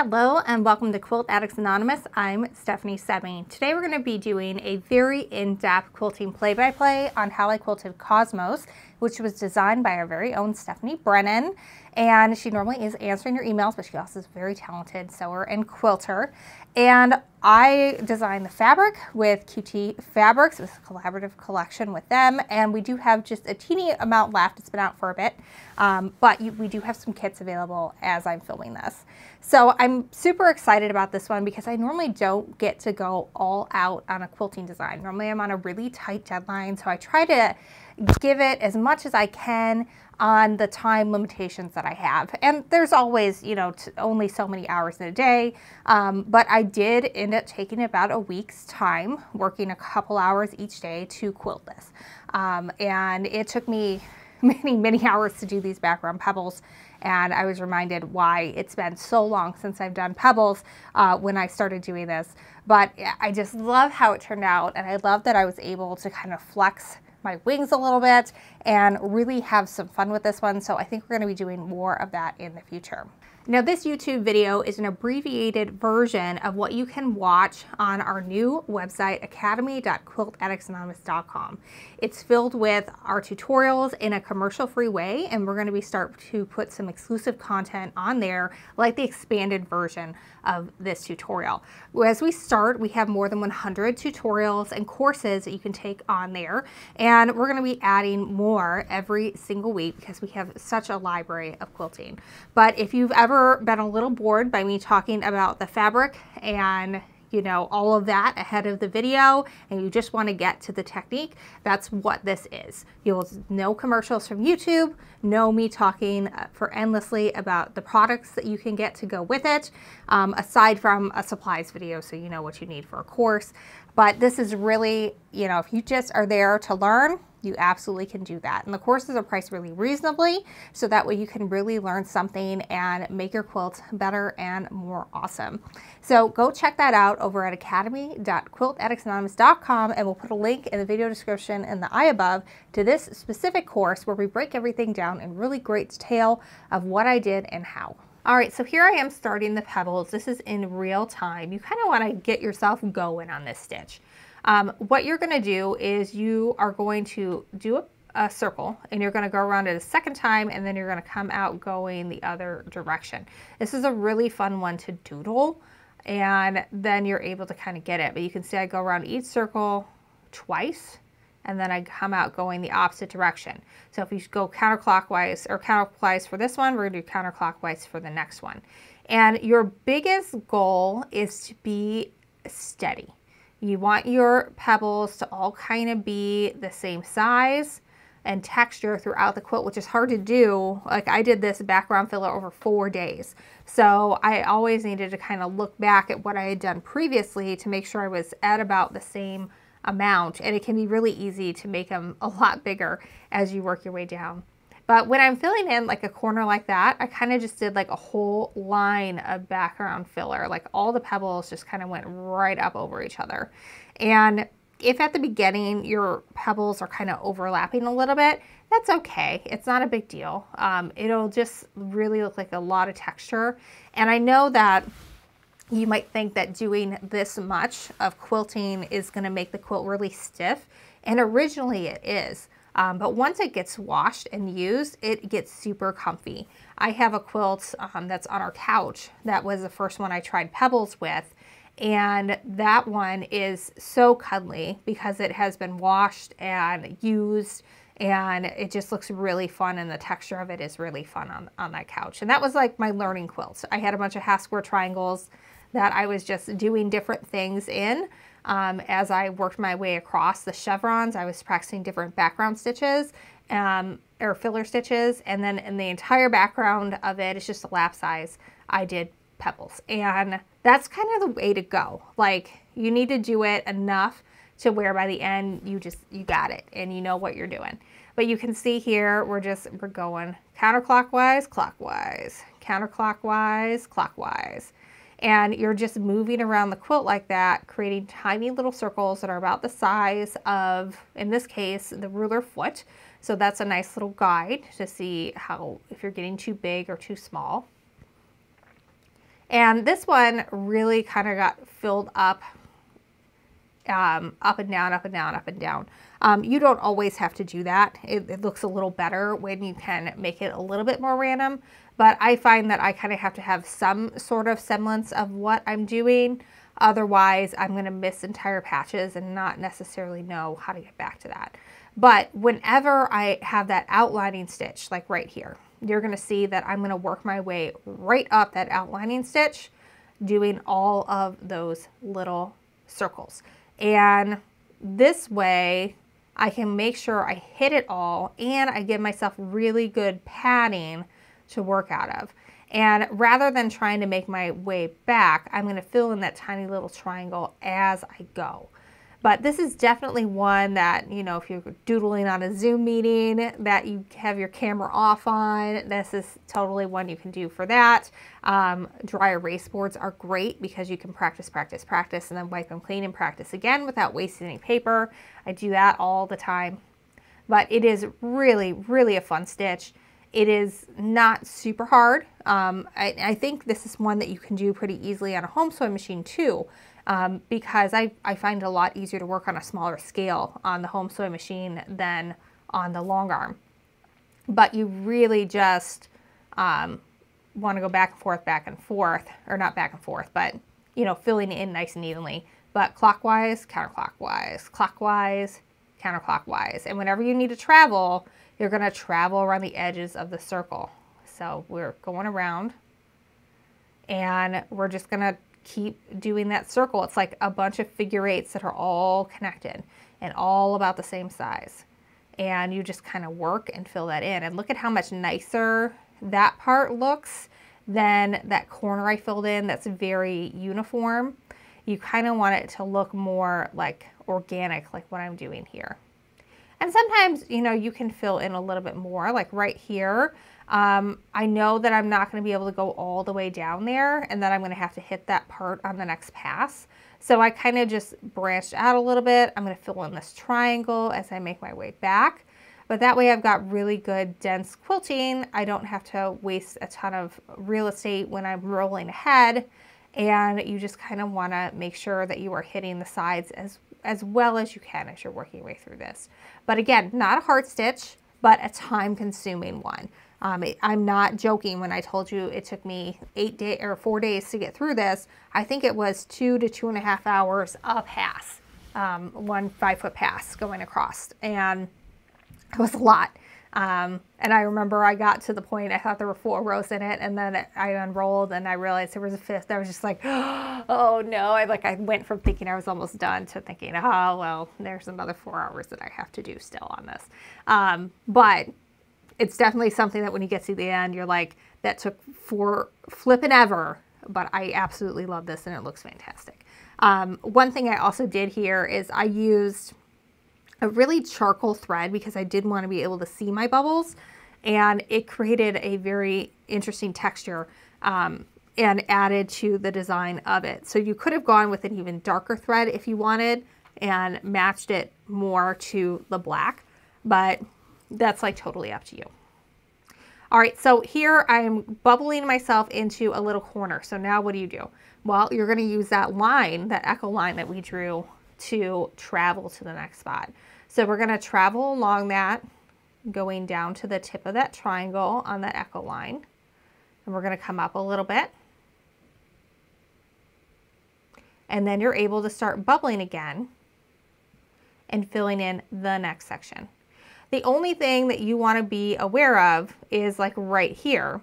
Hello and welcome to Quilt Addicts Anonymous. I'm Stephanie Brennan. Today we're going to be doing a very in-depth quilting play-by-play on how I quilted Cosmos, which was designed by our very own Stephanie Brennan. And she normally is answering your emails, but she also is a very talented sewer and quilter. And I designed the fabric with QT Fabrics. It was a collaborative collection with them. And we do have just a teeny amount left. It's been out for a bit. But we do have some kits available as I'm filming this. So I'm super excited about this one because I normally don't get to go all out on a quilting design. Normally I'm on a really tight deadline. So I try to give it as much as I can on the time limitations that I have. And there's always, you know, only so many hours in a day. But I did end up taking about a week's time, working a couple hours each day to quilt this. And it took me many hours to do these background pebbles. And I was reminded why it's been so long since I've done pebbles when I started doing this. But I just love how it turned out. And I love that I was able to kind of flex my wings a little bit and really have some fun with this one. So I think we're going to be doing more of that in the future. Now this YouTube video is an abbreviated version of what you can watch on our new website, academy.quiltaddictsanonymous.com. It's filled with our tutorials in a commercial-free way, and we're going to start to put some exclusive content on there, like the expanded version of this tutorial. As we start, we have more than 100 tutorials and courses that you can take on there, and we're going to be adding more every single week because we have such a library of quilting. But if you've ever been a little bored by me talking about the fabric and all of that ahead of the video, and you just want to get to the technique, that's what this is. You'll no commercials from YouTube, no me talking for endlessly about the products that you can get to go with it, aside from a supplies video so you know what you need for a course. But this is really, if you just are there to learn, you absolutely can do that. And the courses are priced really reasonably, so that way you can really learn something and make your quilt better and more awesome. So go check that out over at academy.quiltaddictsanonymous.com, and we'll put a link in the video description in the eye above to this specific course where we break everything down in really great detail of what I did and how. All right, so here I am starting the pebbles. This is in real time. You kind of want to get yourself going on this stitch. What you're going to do is you are going to do a circle, and you're going to go around it a second time, and then you're going to come out going the other direction. This is a really fun one to doodle, and then you're able to kind of get it. But you can see I go around each circle twice, and then I come out going the opposite direction. So if you go counterclockwise or counterclockwise for this one, we're going to do counterclockwise for the next one. And your biggest goal is to be steady. You want your pebbles to all kind of be the same size and texture throughout the quilt, which is hard to do. Like I did this background filler over 4 days. So I always needed to kind of look back at what I had done previously to make sure I was at about the same amount. And it can be really easy to make them a lot bigger as you work your way down. But when I'm filling in like a corner like that, I kind of just did like a whole line of background filler. Like all the pebbles just kind of went right up over each other. And if at the beginning your pebbles are kind of overlapping a little bit, that's okay. It's not a big deal. It'll just really look like a lot of texture. And I know that you might think that doing this much of quilting is going to make the quilt really stiff. And originally it is. But once it gets washed and used, it gets super comfy. I have a quilt that's on our couch. That was the first one I tried pebbles with. And that one is so cuddly because it has been washed and used, and it just looks really fun, and the texture of it is really fun on that couch. And that was like my learning quilt. I had a bunch of half square triangles that I was just doing different things in. As I worked my way across the chevrons, I was practicing different background stitches or filler stitches, and then in the entire background of it, it's just a lap size, I did pebbles. And that's kind of the way to go. Like, you need to do it enough to where by the end you got it and you know what you're doing. But you can see here we're going counterclockwise, clockwise, counterclockwise, clockwise. And you're just moving around the quilt like that, creating tiny little circles that are about the size of, in this case, the ruler foot. So that's a nice little guide to see how, if you're getting too big or too small. And this one really kind of got filled up, up and down, up and down, up and down. You don't always have to do that. It looks a little better when you can make it a little bit more random, but I find that I kind of have to have some sort of semblance of what I'm doing. Otherwise, I'm going to miss entire patches and not necessarily know how to get back to that. But whenever I have that outlining stitch, like right here, you're going to see that I'm going to work my way right up that outlining stitch, doing all of those little circles. And this way, I can make sure I hit it all and I give myself really good padding to work out of. And rather than trying to make my way back, I'm going to fill in that tiny little triangle as I go. But this is definitely one that, you know, if you're doodling on a Zoom meeting that you have your camera off on, this is totally one you can do for that. Dry erase boards are great because you can practice, practice, practice, and then wipe them clean and practice again without wasting any paper. I do that all the time. But it is really, really a fun stitch. It is not super hard. I think this is one that you can do pretty easily on a home sewing machine too. Because I find it a lot easier to work on a smaller scale on the home sewing machine than on the long arm. But you really just want to go back and forth, or not back and forth, but, you know, filling it in nice and evenly. But clockwise, counterclockwise, clockwise, counterclockwise. And whenever you need to travel, you're going to travel around the edges of the circle. So we're going around and we're just going to keep doing that circle. It's like a bunch of figure eights that are all connected and all about the same size. And you just kind of work and fill that in. And look at how much nicer that part looks than that corner I filled in that's very uniform. You kind of want it to look more like organic, like what I'm doing here. And sometimes, you know, you can fill in a little bit more, like right here. I know that I'm not going to be able to go all the way down there and that I'm going to have to hit that part on the next pass. So I kind of just branched out a little bit. I'm going to fill in this triangle as I make my way back. But that way I've got really good dense quilting. I don't have to waste a ton of real estate when I'm rolling ahead. And you just kind of want to make sure that you are hitting the sides as well as you can as you're working your way through this. But again, not a hard stitch, but a time-consuming one. I'm not joking when I told you it took me 4 days to get through this. I think it was 2 to 2.5 hours a pass, 1 5-foot pass going across, and it was a lot. And I remember I got to the point, I thought there were 4 rows in it, and then I unrolled and I realized there was a 5th. I was just like, oh no. I went from thinking I was almost done to thinking, oh, well, there's another 4 hours that I have to do still on this. But it's definitely something that when you get to the end, you're like, that took flipping ever, but I absolutely love this and it looks fantastic. One thing I also did here is I used a really charcoal thread because I did want to be able to see my bubbles, and it created a very interesting texture and added to the design of it. So you could have gone with an even darker thread if you wanted and matched it more to the black, but that's like totally up to you. All right, so here I'm bubbling myself into a little corner. So now what do? Well, you're going to use that line, that echo line that we drew, to travel to the next spot. So we're going to travel along that, going down to the tip of that triangle on that echo line. And we're going to come up a little bit. And then you're able to start bubbling again and filling in the next section. The only thing that you want to be aware of is like right here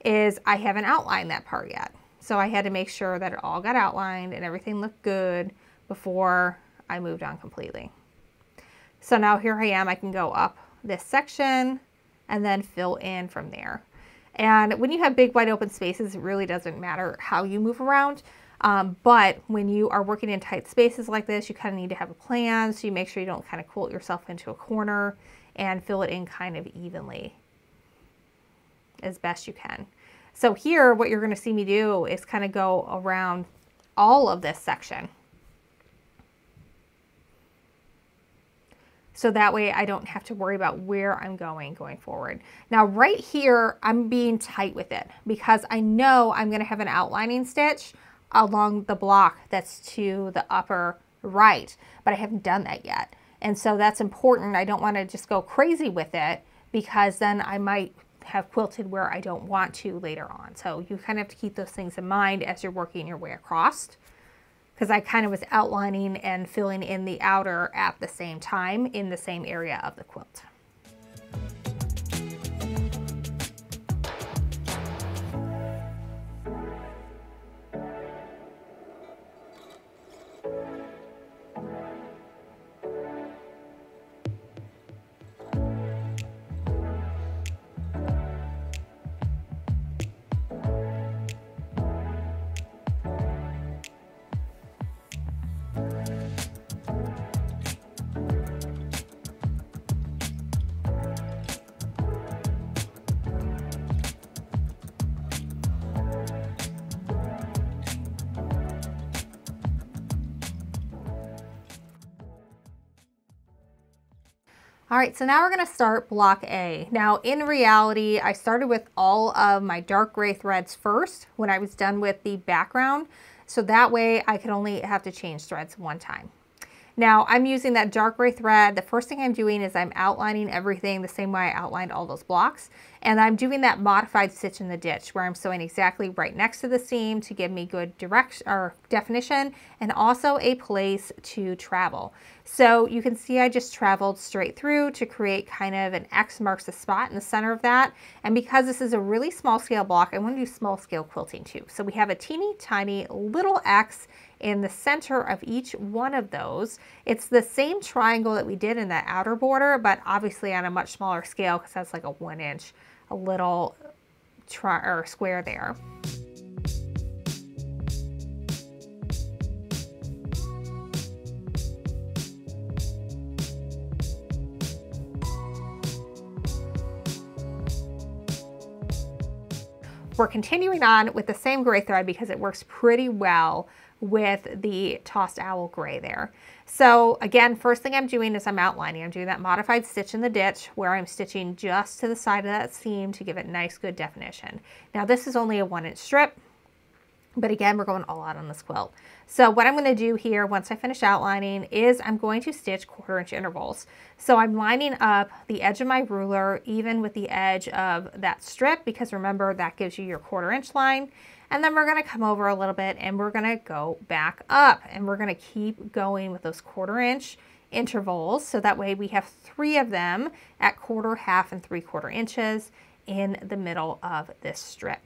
is I haven't outlined that part yet. So I had to make sure that it all got outlined and everything looked good before I moved on completely. So now here I am, I can go up this section and then fill in from there. And when you have big wide open spaces, it really doesn't matter how you move around. But when you are working in tight spaces like this, you kind of need to have a plan. So you make sure you don't kind of quilt yourself into a corner and fill it in kind of evenly as best you can. So here, what you're going to see me do is kind of go around all of this section. So that way I don't have to worry about where I'm going forward. Now right here, I'm being tight with it because I know I'm gonna have an outlining stitch along the block that's to the upper right, but I haven't done that yet. And so that's important. I don't wanna just go crazy with it because then I might have quilted where I don't want to later on. So you kind of have to keep those things in mind as you're working your way across, because I kind of was outlining and filling in the outer at the same time in the same area of the quilt. All right, so now we're gonna start block A. Now in reality, I started with all of my dark gray threads first when I was done with the background. So that way I could only have to change threads one time. Now I'm using that dark gray thread. The first thing I'm doing is I'm outlining everything the same way I outlined all those blocks. And I'm doing that modified stitch in the ditch where I'm sewing exactly right next to the seam to give me good direction or definition and also a place to travel. So you can see I just traveled straight through to create kind of an X marks the spot in the center of that. And because this is a really small scale block, I want to do small scale quilting too. So we have a teeny tiny little X in the center of each one of those. It's the same triangle that we did in that outer border, but obviously on a much smaller scale because that's like a 1 inch, a little square there. We're continuing on with the same gray thread because it works pretty well with the tossed owl gray there. So again, first thing I'm doing is I'm outlining. I'm doing that modified stitch in the ditch where I'm stitching just to the side of that seam to give it nice, good definition. Now this is only a 1 inch strip, but again, we're going all out on this quilt. So what I'm going to do here once I finish outlining is I'm going to stitch 1/4 inch intervals. So I'm lining up the edge of my ruler even with the edge of that strip because remember that gives you your 1/4 inch line. And then we're going to come over a little bit and we're going to go back up and we're going to keep going with those 1/4 inch intervals. So that way we have 3 of them at 1/4, 1/2, and 3/4 inches in the middle of this strip.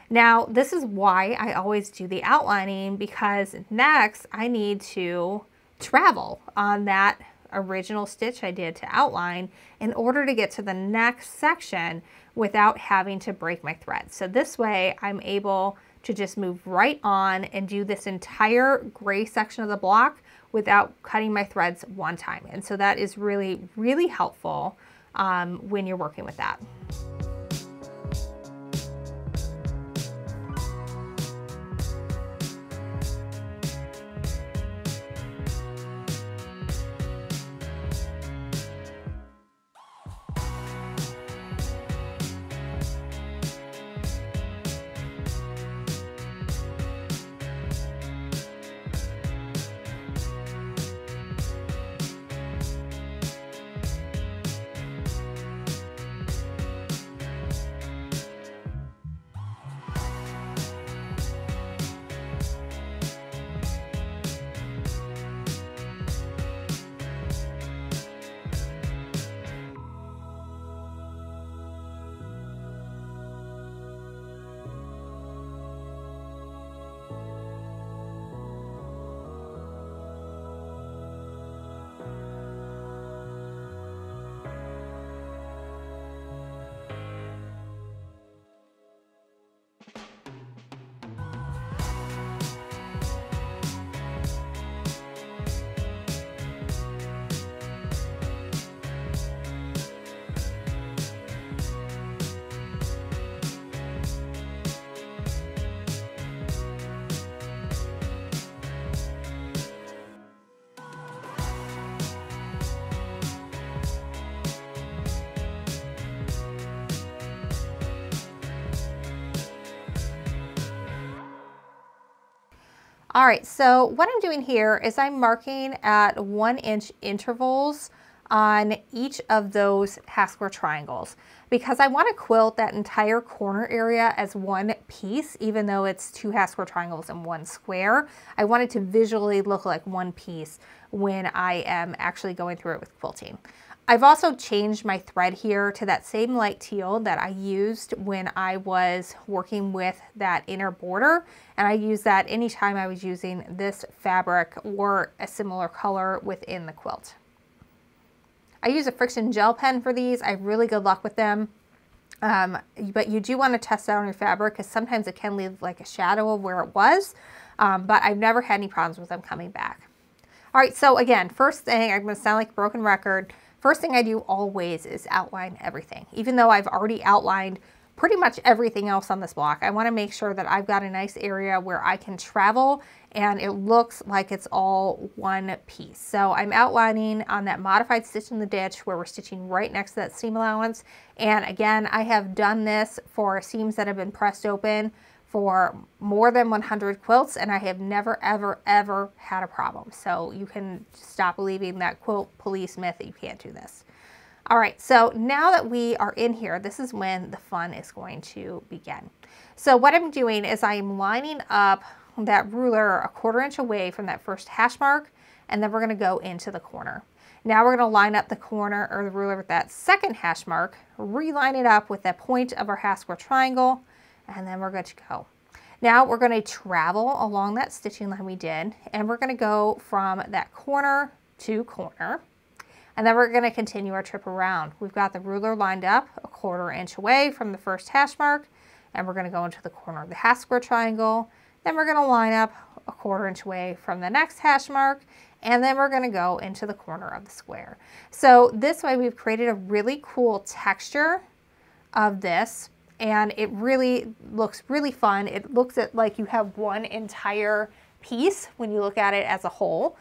Now, this is why I always do the outlining because next I need to travel on that original stitch I did to outline in order to get to the next section without having to break my thread. So this way I'm able to just move right on and do this entire gray section of the block without cutting my threads one time. And so that is really, really helpful when you're working with that. All right, so what I'm doing here is I'm marking at 1 inch intervals on each of those half square triangles because I want to quilt that entire corner area as one piece, even though it's 2 half square triangles and 1 square. I want it to visually look like one piece when I am actually going through it with quilting. I've also changed my thread here to that same light teal that I used when I was working with that inner border, and I used that anytime I was using this fabric or a similar color within the quilt. I use a friction gel pen for these. I have really good luck with them, but you do want to test out on your fabric because sometimes it can leave like a shadow of where it was, but I've never had any problems with them coming back. All right, so again, first thing, I'm going to sound like a broken record. First thing I do always is outline everything. Even though I've already outlined pretty much everything else on this block, I want to make sure that I've got a nice area where I can travel and it looks like it's all one piece. So I'm outlining on that modified stitch in the ditch where we're stitching right next to that seam allowance. And again, I have done this for seams that have been pressed open for more than 100 quilts, and I have never, ever, ever had a problem. So you can stop believing that quilt police myth that you can't do this. All right, so now that we are in here, this is when the fun is going to begin. So what I'm doing is I'm lining up that ruler a 1/4 inch away from that first hash mark, and then we're gonna go into the corner. Now we're gonna line up the corner or the ruler with that second hash mark, reline it up with the point of our half square triangle, and then we're good to go. Now we're going to travel along that stitching line we did, and we're going to go from that corner to corner, and then we're going to continue our trip around. We've got the ruler lined up a 1/4 inch away from the first hash mark, and we're going to go into the corner of the half square triangle. Then we're going to line up a 1/4 inch away from the next hash mark, and then we're going to go into the corner of the square. So this way we've created a really cool texture of this, and it really looks really fun. It looks like you have one entire piece when you look at it as a whole,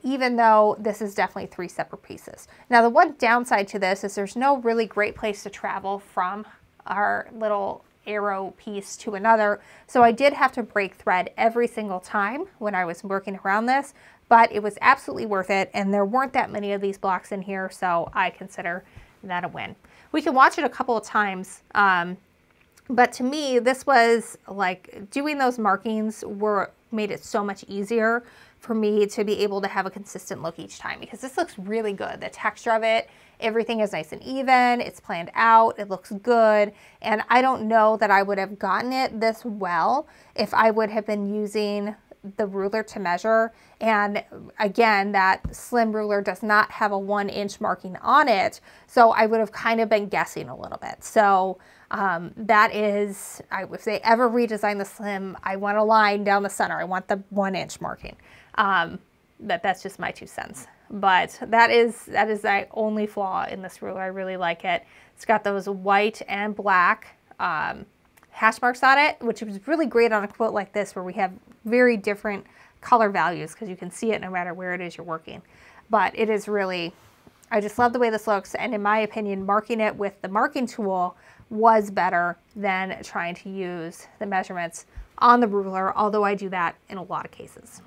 even though this is definitely 3 separate pieces. Now the one downside to this is there's no really great place to travel from our little arrow piece to another, so I did have to break thread every single time when I was working around this, but it was absolutely worth it, and there weren't that many of these blocks in here, so I consider that a win. We can watch it a couple of times, but to me, this was like doing those markings made it so much easier for me to be able to have a consistent look each time, because this looks really good. The texture of it, everything is nice and even, it's planned out, it looks good, and I don't know that I would have gotten it this well if I would have been using the ruler to measure. And again, that slim ruler does not have a 1 inch marking on it, so I would have kind of been guessing a little bit. So that is, if they ever redesign the slim, I want a line down the center. I want the 1 inch marking. That's just my 2 cents. But that is the only flaw in this ruler. I really like it. It's got those white and black hash marks on it, which is really great on a quilt like this where we have very different color values because you can see it no matter where it is you're working. But it is really, I just love the way this looks, and in my opinion, marking it with the marking tool was better than trying to use the measurements on the ruler, although I do that in a lot of cases.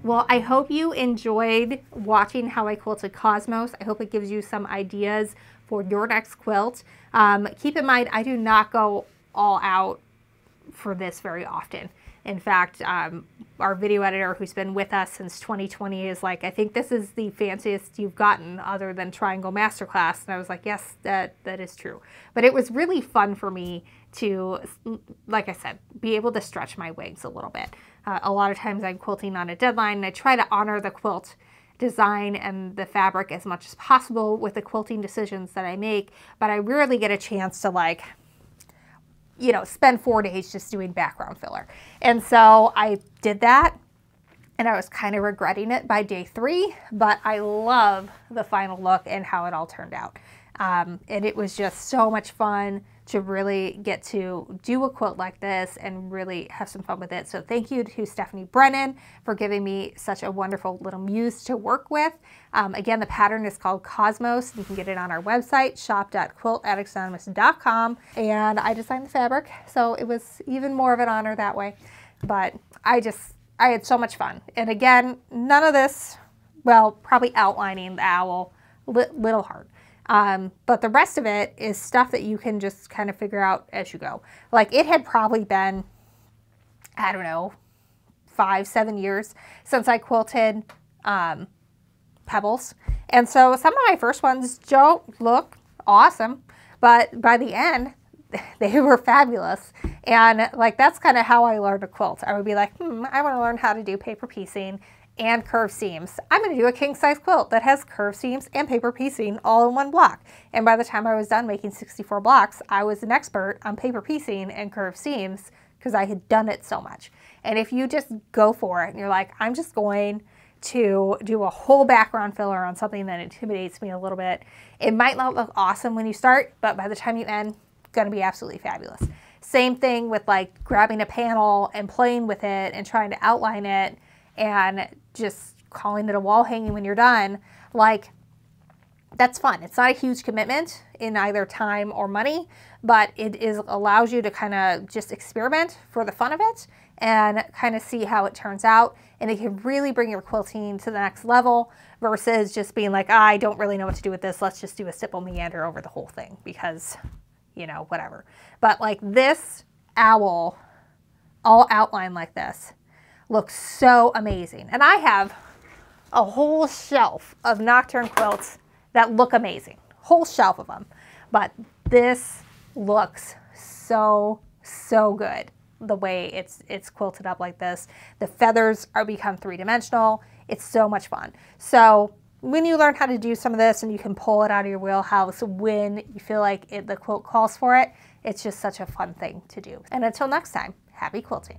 Well, I hope you enjoyed watching how I quilted Cosmos. I hope it gives you some ideas for your next quilt. Keep in mind, I do not go all out for this very often. In fact, our video editor who's been with us since 2020 is like, I think this is the fanciest you've gotten other than Triangle Masterclass. And I was like, yes, that is true. But it was really fun for me to, like I said, be able to stretch my wings a little bit. A lot of times I'm quilting on a deadline, and I try to honor the quilt design and the fabric as much as possible with the quilting decisions that I make, but I rarely get a chance to, like, you know, spend 4 days just doing background filler. And so I did that, and I was kind of regretting it by day 3, but I love the final look and how it all turned out. And it was just so much fun to really get to do a quilt like this and really have some fun with it. So thank you to Stephanie Brennan for giving me such a wonderful little muse to work with. Again, the pattern is called Cosmos. You can get it on our website, shop.quiltaddictsanonymous.com. And I designed the fabric, so it was even more of an honor that way. But I had so much fun. And again, none of this, well, probably outlining the owl, little hard. But the rest of it is stuff that you can just kind of figure out as you go. Like, it had probably been, I don't know, 5-7 years since I quilted pebbles. And so some of my first ones don't look awesome, but by the end, they were fabulous. And like, that's kind of how I learned to quilt. I would be like, I want to learn how to do paper piecing and curved seams. I'm going to do a king size quilt that has curved seams and paper piecing all in one block. And by the time I was done making 64 blocks, I was an expert on paper piecing and curved seams because I had done it so much. And if you just go for it and you're like, I'm just going to do a whole background filler on something that intimidates me a little bit, it might not look awesome when you start, but by the time you end, it's going to be absolutely fabulous. Same thing with like grabbing a panel and playing with it and trying to outline it and just calling it a wall hanging when you're done. Like, that's fun. It's not a huge commitment in either time or money, but it allows you to kind of just experiment for the fun of it and kind of see how it turns out. And it can really bring your quilting to the next level versus just being like, I don't really know what to do with this. Let's just do a stipple meander over the whole thing because, you know, whatever. But like, this owl all outlined like this looks so amazing. And I have a whole shelf of Nocturne quilts that look amazing. Whole shelf of them. But this looks so good the way it's quilted up like this. The feathers become 3-dimensional. It's so much fun. So when you learn how to do some of this and you can pull it out of your wheelhouse when you feel like the quilt calls for it, it's just such a fun thing to do. And until next time, happy quilting.